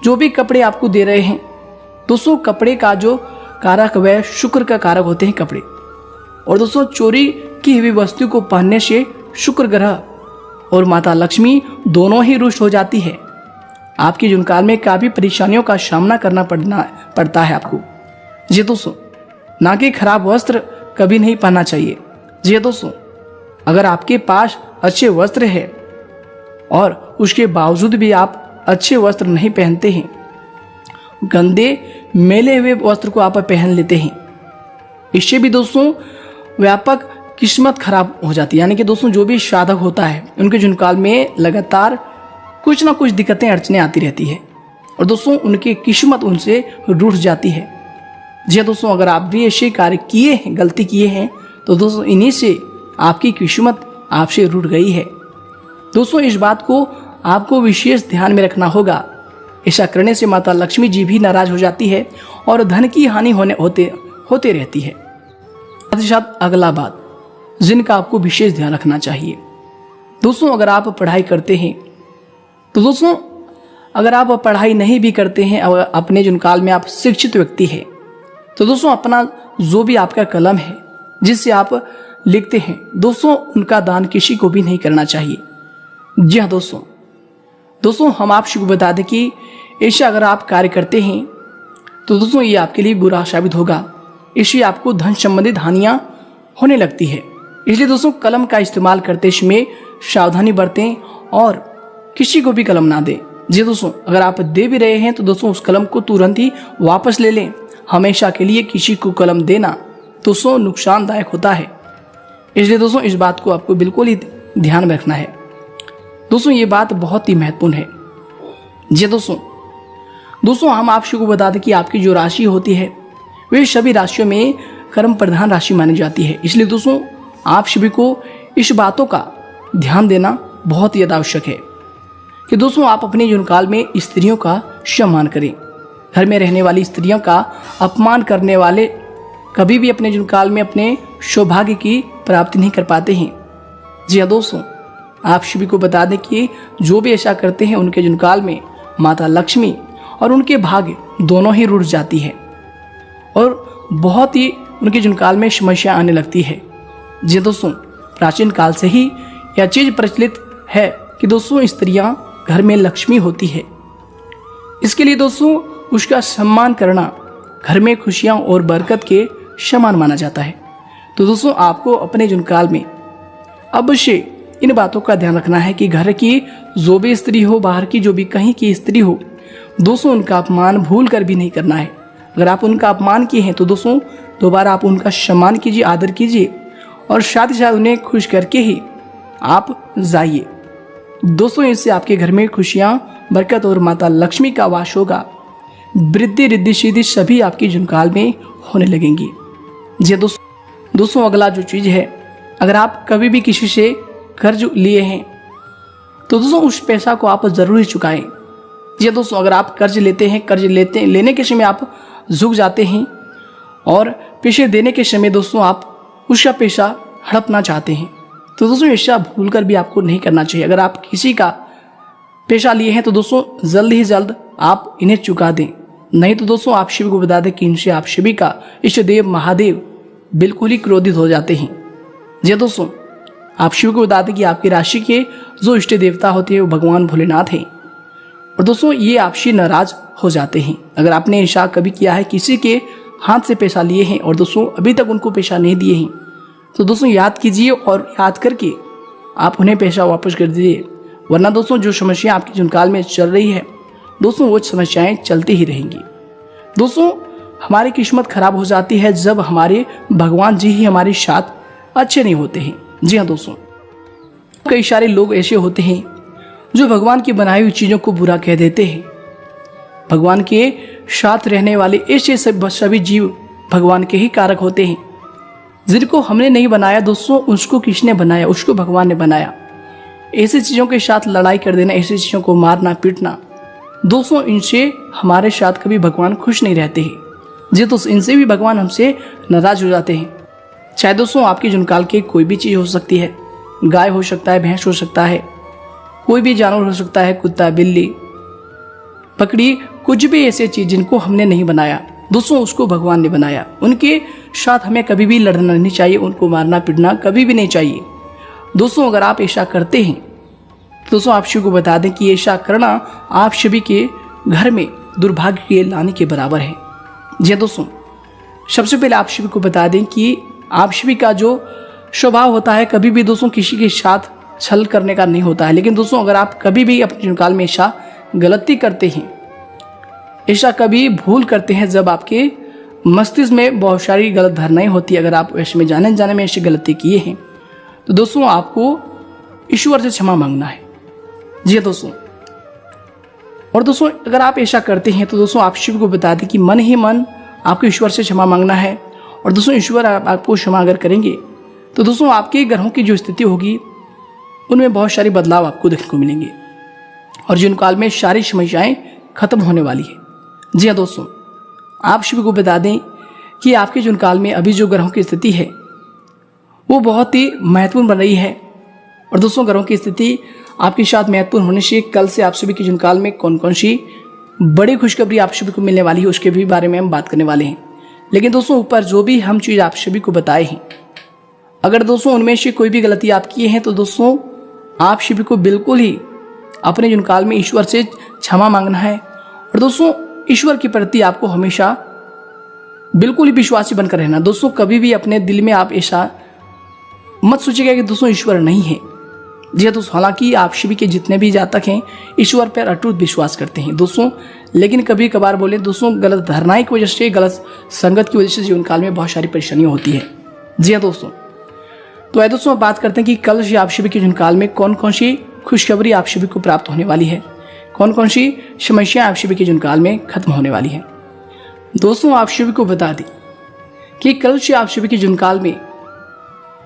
जो भी कपड़े आपको दे रहे हैं, दोस्तों कपड़े का जो कारक वह शुक्र का कारक होते हैं कपड़े, और दोस्तों चोरी की हुई वस्तु को पहनने से शुक्र ग्रह और माता लक्ष्मी दोनों ही रुष्ट हो जाती है। आपके जीवनकाल में काफ़ी परेशानियों का सामना करना पड़ता है आपको। जी दोस्तों, ना कि खराब वस्त्र कभी नहीं पहनना चाहिए। जी दोस्तों, अगर आपके पास अच्छे वस्त्र है और उसके बावजूद भी आप अच्छे वस्त्र नहीं पहनते हैं, गंदे मैले हुए वस्त्र को आप पहन लेते हैं, इससे भी दोस्तों व्यापक किस्मत खराब हो जाती है। यानी कि दोस्तों जो भी साधक होता है उनके जीवनकाल में लगातार कुछ ना कुछ दिक्कतें अड़चने आती रहती है और दोस्तों उनकी किस्मत उनसे रूठ जाती है। जी दोस्तों, अगर आप भी ऐसे कार्य किए हैं, गलती किए हैं, तो दोस्तों इन्हीं से आपकी किस्मत आपसे रूठ गई है। दोस्तों इस बात को आपको विशेष ध्यान में रखना होगा। ऐसा करने से माता लक्ष्मी जी भी नाराज हो जाती है और धन की हानि होते रहती है। साथ ही साथ अगला बात जिनका आपको विशेष ध्यान रखना चाहिए, दोस्तों अगर आप पढ़ाई करते हैं, तो दोस्तों अगर आप पढ़ाई नहीं भी करते हैं, अपने जीवनकाल में आप शिक्षित व्यक्ति हैं, तो दोस्तों अपना जो भी आपका कलम है जिससे आप लिखते हैं, दोस्तों उनका दान किसी को भी नहीं करना चाहिए। जी हाँ दोस्तों हम आपको बता दें कि ऐसा अगर आप कार्य करते हैं तो दोस्तों ये आपके लिए बुरा साबित होगा, इससे आपको धन संबंधित हानियां होने लगती है। इसलिए दोस्तों कलम का इस्तेमाल करते समय सावधानी बरतें और किसी को भी कलम ना दें। जी दोस्तों, अगर आप दे भी रहे हैं तो दोस्तों उस कलम को तुरंत ही वापस ले लें। हमेशा के लिए किसी को कलम देना दोस्तों नुकसानदायक होता है, इसलिए दोस्तों इस बात को आपको बिल्कुल ही ध्यान में रखना है। दोस्तों ये बात बहुत ही महत्वपूर्ण है। जी दोस्तों हम आपको बता दें कि आपकी जो राशि होती है वे सभी राशियों में कर्म प्रधान राशि मानी जाती है। इसलिए दोस्तों आप सभी को इस बातों का ध्यान देना बहुत ही आवश्यक है कि दोस्तों आप अपने जीवनकाल में स्त्रियों का सम्मान करें। घर में रहने वाली स्त्रियों का अपमान करने वाले कभी भी अपने जीवनकाल में अपने सौभाग्य की प्राप्ति नहीं कर पाते हैं। जी हाँ दोस्तों, आप सभी को बता दें कि जो भी ऐसा करते हैं उनके जीवनकाल में माता लक्ष्मी और उनके भाग्य दोनों ही रुठ जाती है और बहुत ही उनके जीवनकाल में समस्या आने लगती है। जी दोस्तों, प्राचीन काल से ही यह चीज प्रचलित है कि दोस्तों स्त्रियां घर में लक्ष्मी होती है। इसके लिए दोस्तों उसका सम्मान करना घर में खुशियां और बरकत के समान माना जाता है। तो दोस्तों आपको अपने जीवनकाल में अवश्य इन बातों का ध्यान रखना है कि घर की जो भी स्त्री हो, बाहर की जो भी कहीं की स्त्री हो, दोस्तों उनका अपमान भूल कर भी नहीं करना है। अगर आप उनका अपमान किए हैं तो दोस्तों दोबारा आप उनका सम्मान कीजिए, आदर कीजिए और साथ ही साथ उन्हें खुश करके ही आप जाइए। दोस्तों इससे आपके घर में खुशियाँ, बरकत और माता लक्ष्मी का वास होगा। वृद्धि रिद्धि सिद्धि सभी आपकी जुनकाल में होने लगेंगी। जी दोस्तों अगला जो चीज़ है, अगर आप कभी भी किसी से कर्ज लिए हैं तो दोस्तों उस पैसा को आप ज़रूर चुकाएं। जी दोस्तों, अगर आप कर्ज लेते हैं, लेने के समय आप झुक जाते हैं और पैसे देने के समय दोस्तों आप उसका पैसा हड़पना चाहते हैं, तो दोस्तों ऐसा भूल कर भी आपको नहीं करना चाहिए। अगर आप किसी का पैसा लिए हैं तो दोस्तों जल्द ही जल्द आप इन्हें चुका दें, नहीं तो दोस्तों आप शिव को बता दें कि इनसे आप शिव का इष्ट देव महादेव बिल्कुल ही क्रोधित हो जाते हैं। जी दोस्तों, आप शिव को बता दें कि आपकी राशि के जो इष्ट देवता होते हैं वो भगवान भोलेनाथ हैं और दोस्तों ये आपसे नाराज हो जाते हैं। अगर आपने ऐसा कभी किया है, किसी के हाथ से पैसा लिए हैं और दोस्तों अभी तक उनको पैसा नहीं दिए हैं, तो दोस्तों याद कीजिए और याद करके आप उन्हें पैसा वापस कर दीजिए, वरना दोस्तों जो समस्या आपकी जुनकाल में चल रही है दोस्तों वो समस्याएं चलती ही रहेंगी। दोस्तों हमारी किस्मत खराब हो जाती है जब हमारे भगवान जी ही हमारे साथ अच्छे नहीं होते हैं। जी हाँ दोस्तों, कई सारे लोग ऐसे होते हैं जो भगवान की बनाई हुई चीज़ों को बुरा कह देते हैं। भगवान के साथ रहने वाले ऐसे सभी जीव भगवान के ही कारक होते हैं। जिनको हमने नहीं बनाया दोस्तों, उसको किसने बनाया? उसको भगवान ने बनाया। ऐसी चीज़ों के साथ लड़ाई कर देना, ऐसी चीज़ों को मारना पीटना दोस्तों, इनसे हमारे साथ कभी भगवान खुश नहीं रहते हैं। जी दोस्तों, इनसे भी भगवान हमसे नाराज हो जाते हैं। चाहे दोस्तों आपकी जुनकाल की कोई भी चीज़ हो सकती है, गाय हो सकता है, भैंस हो सकता है, कोई भी जानवर हो सकता है, कुत्ता, बिल्ली, बकरी, कुछ भी ऐसे चीज़ जिनको हमने नहीं बनाया दोस्तों, उसको भगवान ने बनाया। उनके साथ हमें कभी भी लड़ना नहीं चाहिए, उनको मारना पीटना कभी भी नहीं चाहिए। दोस्तों अगर आप ऐसा करते हैं तो दोस्तों आप शिव को बता दें कि ऐसा करना आप सभी के घर में दुर्भाग्य के लाने के बराबर है। जी दोस्तों, सबसे पहले आप शिव को बता दें कि आप शिव का जो स्वभाव होता है कभी भी दोस्तों किसी के साथ छल करने का नहीं होता है। लेकिन दोस्तों अगर आप कभी भी अपने जीवनकाल में ऐसा गलती करते हैं, ऐसा कभी भूल करते हैं जब आपके मस्तिष्क में बहुत सारी गलत धारणाएं होती है, अगर आप ऐसे में जाने में ऐसी गलती किए हैं तो दोस्तों आपको ईश्वर से क्षमा मांगना है। जी दोस्तों, और दोस्तों अगर आप ऐसा करते हैं तो दोस्तों आप शिव को बता दें कि मन ही मन आपको ईश्वर से क्षमा मांगना है। और दोस्तों ईश्वर आपको क्षमा अगर करेंगे तो दोस्तों आपके ग्रहों की जो स्थिति होगी उनमें बहुत सारी बदलाव आपको देखने को मिलेंगे और जीवन काल में सारी समस्याएं खत्म होने वाली है। जी हाँ दोस्तों, आप शिव को बता दें कि आपके जीवन काल में अभी जो ग्रहों की स्थिति है वो बहुत ही महत्वपूर्ण बन रही है। और दोस्तों ग्रहों की स्थिति आपके साथ महत्वपूर्ण होने से कल से आप सभी के जीवन काल में कौन कौन सी बड़ी खुशखबरी आप सभी को मिलने वाली है उसके भी बारे में हम बात करने वाले हैं। लेकिन दोस्तों ऊपर जो भी हम चीज़ आप सभी को बताए हैं, अगर दोस्तों उनमें से कोई भी गलती आप किए हैं तो दोस्तों आप सभी को बिल्कुल ही अपने जीवन काल में ईश्वर से क्षमा मांगना है। और दोस्तों ईश्वर के प्रति आपको हमेशा बिल्कुल ही विश्वासी बनकर रहना। दोस्तों कभी भी अपने दिल में आप ऐसा मत सोचिएगा कि दोस्तों ईश्वर नहीं है। जी दोस्तों, हालांकि आप सभी के जितने भी जातक हैं ईश्वर पर अटूट विश्वास करते हैं दोस्तों, लेकिन कभी कभार बोले दोस्तों गलत धारणाएं की वजह से, गलत संगत की वजह से जीवन काल में बहुत सारी परेशानियां होती है। जी हाँ दोस्तों, तो आइए दोस्तों बात करते हैं कि कल से आप सभी के जीवन काल में कौन कौन सी खुशखबरी आप सभी को प्राप्त होने वाली है, कौन कौन सी समस्याएं आप सभी के जीवन काल में खत्म होने वाली है। दोस्तों आप सभी को बता दें कि कल से आप सभी के जीवन काल में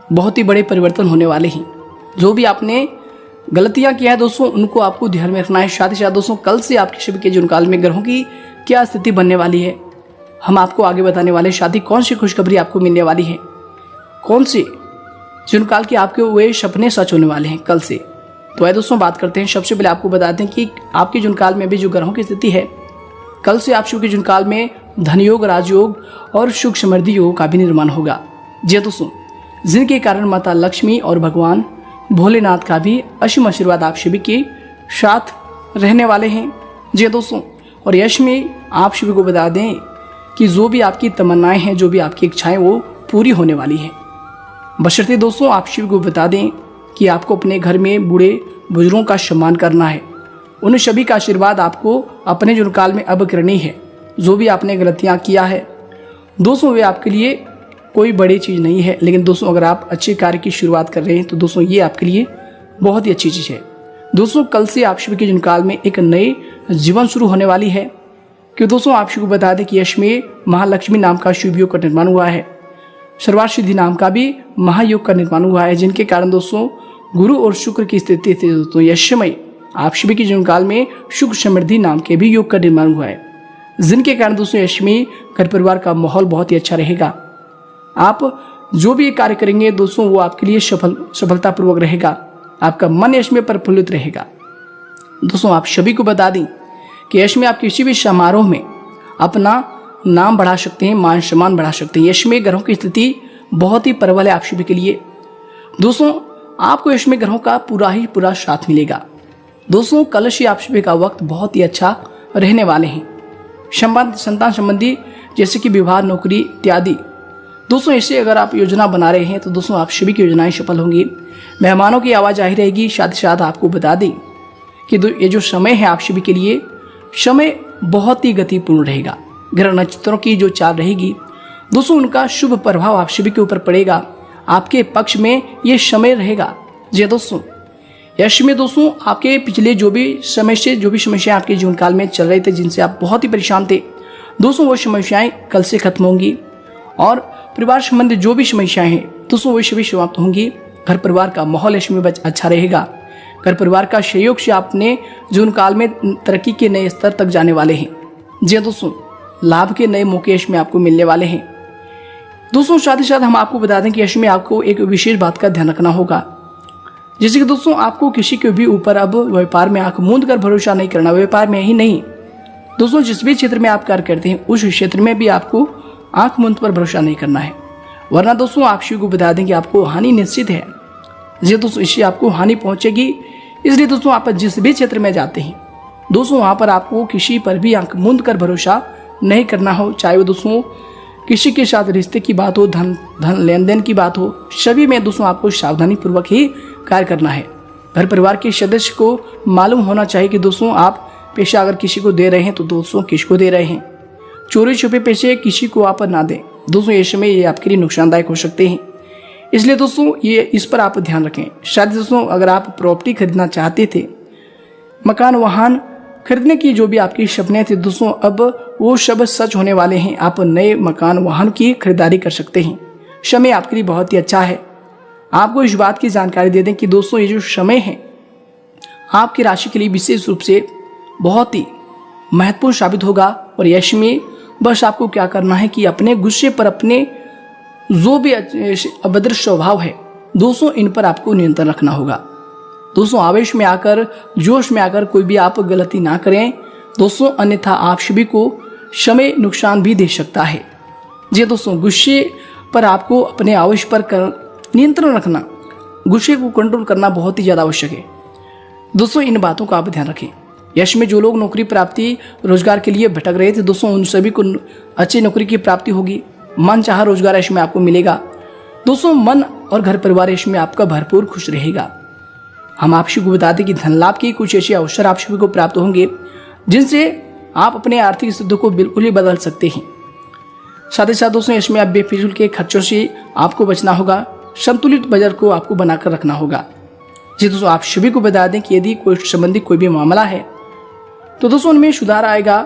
बहुत ही बड़े परिवर्तन होने वाले हैं। जो भी आपने गलतियां किया है दोस्तों उनको आपको ध्यान में रखना है। साथ ही साथ दोस्तों कल से आपके सभी के जीवन काल में ग्रहों की क्या स्थिति बनने वाली है हम आपको आगे बताने वाले। साथ ही कौन सी खुशखबरी आपको मिलने वाली है, कौन से जीवन काल के आपके वे सपने सच होने वाले हैं कल से। तो आइए दोस्तों बात करते हैं। सबसे पहले आपको बताते हैं कि आपके जीवन काल में भी जो ग्रहों की स्थिति है, कल से आप सभी के जीवन काल में धन योग, राजयोग और सुख समृद्धि योग का भी निर्माण होगा। जी दोस्तों, जिनके कारण माता लक्ष्मी और भगवान भोलेनाथ का भी असीम आशीर्वाद आप सभी के साथ रहने वाले हैं। जी दोस्तों, और यश में आप सभी को बता दें कि जो भी आपकी तमन्नाएं हैं, जो भी आपकी इच्छाएं वो पूरी होने वाली है। बशर्ते दोस्तों आप सभी को बता दें कि आपको अपने घर में बूढ़े बुजुर्गों का सम्मान करना है। उन सभी का आशीर्वाद आपको अपने जीवन काल में अब करनी है। जो भी आपने गलतियां किया है दोस्तों वे आपके लिए कोई बड़ी चीज़ नहीं है, लेकिन दोस्तों अगर आप अच्छे कार्य की शुरुआत कर रहे हैं तो दोस्तों ये आपके लिए बहुत ही अच्छी चीज़ है। दोस्तों कल से आप सभी के जीवन काल में एक नए जीवन शुरू होने वाली है। कि दोस्तों आप सभी को बता दें कि यश में महालक्ष्मी नाम का शुभ योग का निर्माण हुआ है। सर्वार्थ सिद्धि नाम का भी महायोग का निर्माण हुआ है, जिनके कारण दोस्तों गुरु और शुक्र की स्थिति थी दोस्तों यशमय आप सभी के जीवन काल में सुख समृद्धि नाम के भी योग का निर्माण हुआ है, जिनके कारण दोस्तों यशमय घर परिवार का माहौल बहुत ही अच्छा रहेगा। आप जो भी कार्य करेंगे दोस्तों वो आपके लिए सफलतापूर्वक रहेगा। आपका मन यशमय प्रफुल्लित रहेगा। दोस्तों आप सभी को बता दें कि यशमय आप किसी भी समारोह में अपना नाम बढ़ा सकते हैं, मान सम्मान बढ़ा सकते हैं। यशमय ग्रहों की स्थिति बहुत ही प्रबल है आप सभी के लिए। दोस्तों आपको यशमय ग्रहों का पूरा साथ मिलेगा। दोस्तों कल से आप सभी का वक्त बहुत ही अच्छा रहने वाले हैं। संतान संबंधी जैसे कि विवाह, नौकरी इत्यादि दोस्तों ऐसे अगर आप योजना बना रहे हैं तो दोस्तों आप सभी की योजनाएं सफल होंगी। मेहमानों की आवाजाही रहेगी। साथ ही साथ आपको बता दें कि ये जो समय है आप सभी के लिए समय बहुत ही गतिपूर्ण रहेगा। ग्रह नक्षत्रों की जो चाल रहेगी दोस्तों उनका शुभ प्रभाव आप सभी के ऊपर पड़ेगा। आपके पक्ष में ये समय रहेगा। जी दोस्तों यश में दोस्तों आपके पिछले जो भी समस्या आपके जीवन काल में चल रहे थे, जिनसे आप बहुत ही परेशान थे दोस्तों, वो समस्याएं कल से खत्म होंगी और परिवार संबंधी जो भी समस्याएं हैं दोस्तों वो सभी समाप्त होंगी। घर परिवार का माहौल यश में अच्छा रहेगा। घर परिवार का सहयोग से आपने जीवन काल में तरक्की के नए स्तर तक जाने वाले हैं। जी दोस्तों लाभ के नए मौके यश में आपको मिलने वाले हैं। दोस्तों साथ ही साथ हम आपको बता दें कि यश में आपको एक विशेष बात का ध्यान रखना होगा, जैसे कि दोस्तों आपको किसी के भी ऊपर अब व्यापार में आंख मूंद कर भरोसा नहीं करना। व्यापार में ही नहीं दोस्तों, जिस भी क्षेत्र में आप कार्य करते हैं उस क्षेत्र में भी आपको आंख मूंद पर भरोसा नहीं करना है, वरना दोस्तों आप सभी को बता दें कि आपको हानि निश्चित है। जी दोस्तों इससे आपको हानि पहुंचेगी। इसलिए दोस्तों आप जिस भी क्षेत्र में जाते हैं दोस्तों वहां पर आपको किसी पर भी आंख मूंद कर भरोसा नहीं करना हो। चाहे वो दोस्तों किसी के साथ रिश्ते की बात हो, धन लेन देन की बात हो, सभी में दोस्तों आपको सावधानी पूर्वक ही कार्य करना है। घर परिवार के सदस्य को मालूम होना चाहिए कि दोस्तों आप पैसा अगर किसी को दे रहे हैं तो दोस्तों किसको दे रहे हैं। चोरी छुपे पैसे किसी को आप ना दें दोस्तों, ये समय ये आपके लिए नुकसानदायक हो सकते हैं। इसलिए दोस्तों ये इस पर आप ध्यान रखें। शायद दोस्तों अगर आप प्रॉपर्टी खरीदना चाहते थे, मकान वाहन खरीदने की जो भी आपके सपने थे दोस्तों, अब वो सब सच होने वाले हैं। आप नए मकान वाहन की खरीदारी कर सकते हैं। समय आपके लिए बहुत ही अच्छा है। आपको इस बात की जानकारी दे दें कि दोस्तों ये जो समय है आपकी राशि के लिए विशेष रूप से बहुत ही महत्वपूर्ण साबित होगा। और यश में बस आपको क्या करना है कि अपने गुस्से पर, अपने जो भी अभद्र स्वभाव है दोस्तों, इन पर आपको नियंत्रण रखना होगा। दोस्तों आवेश में आकर, जोश में आकर कोई भी आप गलती ना करें दोस्तों, अन्यथा आप सभी को समय नुकसान भी दे सकता है। जी दोस्तों गुस्से पर आपको अपने आवेश पर नियंत्रण रखना, गुस्से को कंट्रोल करना बहुत ही ज़्यादा आवश्यक है। दोस्तों इन बातों का आप ध्यान रखें। यश में जो लोग नौकरी प्राप्ति रोजगार के लिए भटक रहे थे दोस्तों, उन सभी को अच्छी नौकरी की प्राप्ति होगी। मन चाहा रोजगार यश में आपको मिलेगा दोस्तों। मन और घर परिवार यश में आपका भरपूर खुश रहेगा। हम आप सभी को बता दें कि धन लाभ के कुछ ऐसे अवसर आप सभी को प्राप्त होंगे जिनसे आप अपने आर्थिक स्थिति को बिल्कुल ही बदल सकते हैं। साथ ही साथ दोस्तों इसमें आप बेफिजूल के खर्चों से आपको बचना होगा। संतुलित बजट को आपको बनाकर रखना होगा। जी दोस्तों आप सभी को बता दें कि यदि कोई संबंधी कोई भी मामला है तो दोस्तों उनमें सुधार आएगा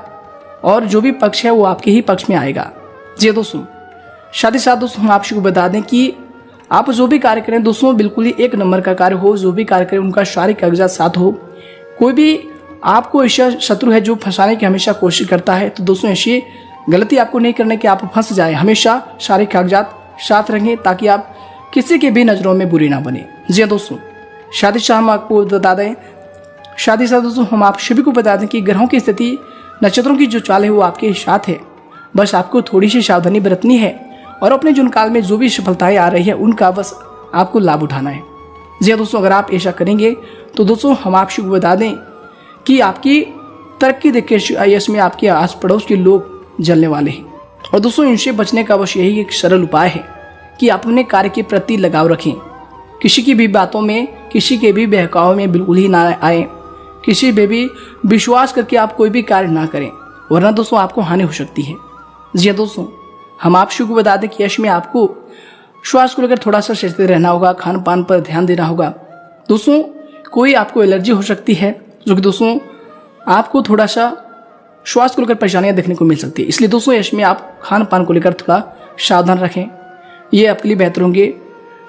और जो भी पक्ष है वो आपके ही पक्ष में आएगा। जी दोस्तों साथ ही साथ दोस्तों हम आप सभी को बता दें कि आप जो भी कार्य करें दोस्तों बिल्कुल ही एक नंबर का कार्य हो। जो भी कार्य करें उनका सारे कागजात साथ हो। कोई भी आपको ऐसा शत्रु है जो फंसाने की हमेशा कोशिश करता है तो दोस्तों ऐसी गलती आपको नहीं करने की आप फंस जाए। हमेशा सारे कागजात साथ रखें ताकि आप किसी के भी नज़रों में बुरी ना बने। जी दोस्तों शादी शाह हम आपको बता दें, शादी साथ दोस्तों हम आप सभी को बता दें कि ग्रहों की स्थिति, नक्षत्रों की जो चाल है वो आपके साथ है। बस आपको थोड़ी सी सावधानी बरतनी है और अपने जीवन काल में जो भी सफलताएं आ रही है उनका बस आपको लाभ उठाना है। जी दोस्तों अगर आप ऐसा करेंगे तो दोस्तों हम आप सभी को बता दें कि आपकी तरक्की देख के यश में आपके आस पड़ोस के लोग जलने वाले हैं। और दोस्तों इनसे बचने का बस यही एक सरल उपाय है कि आप अपने कार्य के प्रति लगाव रखें। किसी की भी बातों में, किसी के भी बहकाव में बिल्कुल ही ना आए। किसी पे भी विश्वास करके आप कोई भी कार्य ना करें, वरना दोस्तों आपको हानि हो सकती है। जी हाँ दोस्तों, हम आप शुरू को बता दें कि यश में आपको श्वास को लेकर थोड़ा सा सचेत रहना होगा, खान पान पर ध्यान देना होगा। दोस्तों कोई आपको एलर्जी हो सकती है, जो कि दोस्तों आपको थोड़ा सा श्वास को लेकर परेशानियां देखने को मिल सकती है। इसलिए दोस्तों यश में आप खान पान को लेकर थोड़ा सावधान रखें, ये आपके लिए बेहतर होंगे।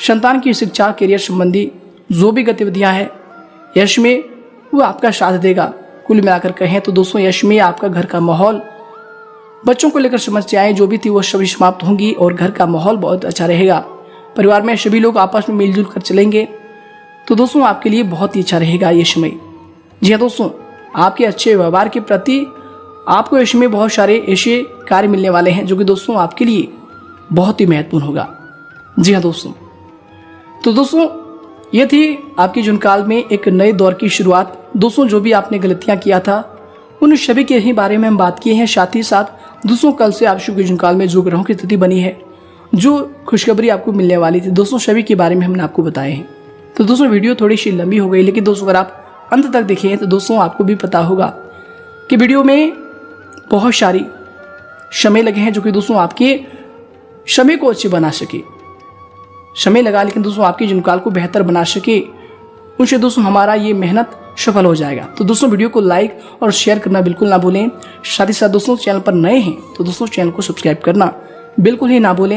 संतान की शिक्षा, करियर संबंधी जो भी गतिविधियां हैं यश में, वो आपका साथ देगा। कुल मिलाकर कहें तो दोस्तों यश में आपका घर का माहौल, बच्चों को लेकर समस्याएं जो भी थी वो सभी समाप्त होंगी और घर का माहौल बहुत अच्छा रहेगा। परिवार में सभी लोग आपस में मिलजुल कर चलेंगे, तो दोस्तों आपके लिए बहुत ही अच्छा रहेगा ये समय। जी हाँ दोस्तों, आपके अच्छे व्यवहार के प्रति आपको इस समय बहुत सारे ऐसे कार्य मिलने वाले हैं जो कि दोस्तों आपके लिए बहुत ही महत्वपूर्ण होगा। जी हाँ दोस्तों, तो दोस्तों ये थी आपकी जून काल में एक नए दौर की शुरुआत। दोस्तों जो भी आपने गलतियां किया था उन सभी के ही बारे में हम बात किए हैं। साथ ही साथ दोस्तों कल से आप शुभ जून काल में जो ग्रहों की स्थिति बनी है, जो खुशखबरी आपको मिलने वाली थी, दोस्तों सभी के बारे में हमने आपको बताए हैं। तो दोस्तों वीडियो थोड़ी सी लंबी हो गई, लेकिन दोस्तों अगर आप अंत तक देखें तो दोस्तों आपको भी पता होगा कि वीडियो में बहुत सारी समय लगे हैं जो कि दोस्तों आपके समय को अच्छे बना सके। समय लगा लेकिन दोस्तों आपके जुनकाल को बेहतर बना सके, उनसे दोस्तों हमारा ये मेहनत सफल हो जाएगा। तो दोस्तों वीडियो को लाइक और शेयर करना बिल्कुल ना भूलें। साथ ही साथ दोस्तों चैनल पर नए हैं तो दोस्तों चैनल को सब्सक्राइब करना बिल्कुल ही ना भूलें।